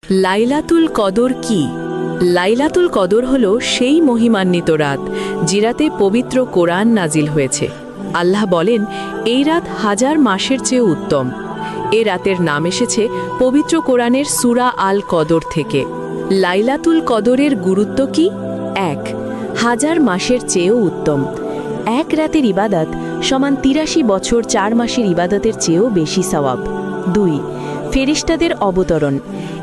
লাইলাতুল কদর কি? লাইলাতুল কদর হল সেই মহিমান্বিত রাত যে রাতে পবিত্র কোরআন নাজিল হয়েছে। আল্লাহ বলেন, এই রাত হাজার মাসের চেয়েও উত্তম। এ রাতের নাম এসেছে পবিত্র কোরআনের সূরা আল কদর থেকে। লাইলাতুল কদরের গুরুত্ব কি? ১. হাজার মাসের চেয়েও উত্তম। এক রাতের ইবাদত সমান ৮৩ বছর ৪ মাসের ইবাদতের চেয়েও বেশি সওয়াব। ২. ফেরেশতাদের অবতরণ।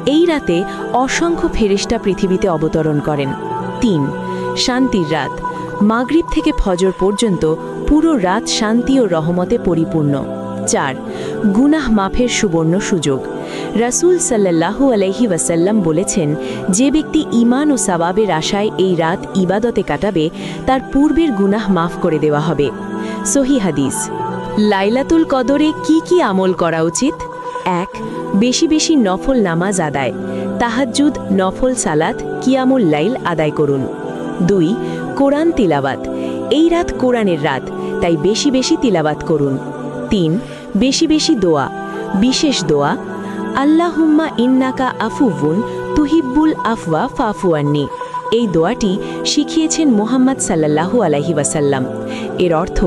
এই রাতে অসংখ্য ফেরেশতা পৃথিবীতে অবতরণ করেন। ৩. শান্তির রাত। মাগরিব থেকে ফজর পর্যন্ত পুরো রাত শান্তি ও রহমতে পরিপূর্ণ। ৪. গুনাহ মাফের সুবর্ণ সুযোগ। রাসূল সাল্লাল্লাহু আলাইহি ওয়াসাল্লাম বলেছেন, যে ব্যক্তি ঈমান ও সওয়াবের আশায় এই রাত ইবাদতে কাটাবে তার পূর্বের গুনাহ মাফ করে দেওয়া হবে। সহিহ হাদিস। লাইলাতুল কদরে কি কি আমল করা উচিত? ১. বেশি বেশি নফল নামাজ আদায়। তাহাজ্জুদ, নফল সালাত, কিয়ামুল লাইল আদায় করুন। ২. কোরআন তিলাওয়াত। এই রাত কোরআনের রাত, তাই বেশি বেশি তিলাওয়াত করুন। ৩. বেশি বেশি দোয়া। বিশেষ দোয়া, আল্লাহুম্মা ইন্নাকা আফুউন তুহিব্বুল আফওয়া ফাফু আন্নি। এই দোয়াটি শিখিয়েছেন মুহাম্মদ সাল্লাল্লাহু আলাইহি ওয়াসাল্লাম। এর অর্থ,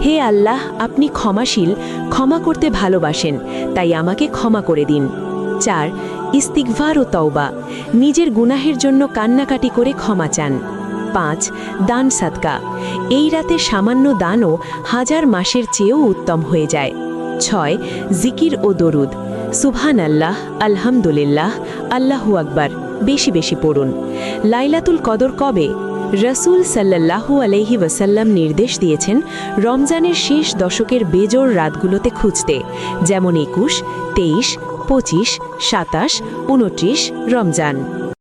হে আল্লাহ, আপনি ক্ষমাশীল, ক্ষমা করতে ভালোবাসেন, তাই আমাকে ক্ষমা করে দিন। ৪. ইস্তিগফার ও তওবা। নিজের গুনাহের জন্য কান্নাকাটি করে ক্ষমা চান। ৫. দান সাদকা। এই রাতে সামান্য দানও হাজার মাসের চেয়েও উত্তম হয়ে যায়। ৬. জিকির ও দরুদ। সুবহানাল্লাহ, আলহামদুলিল্লাহ, আল্লাহু আকবার বেশি বেশি পড়ুন। লাইলাতুল কদর কবে? রাসূল সাল্লাল্লাহু আলাইহি ওয়াসাল্লাম নির্দেশ দিয়েছেন রমজানের শেষ দশকের বেজোড় রাতগুলোতে খুঁজতে, যেমন ২১, ২৩, ২৫, ২৭, ২৯ রমজান।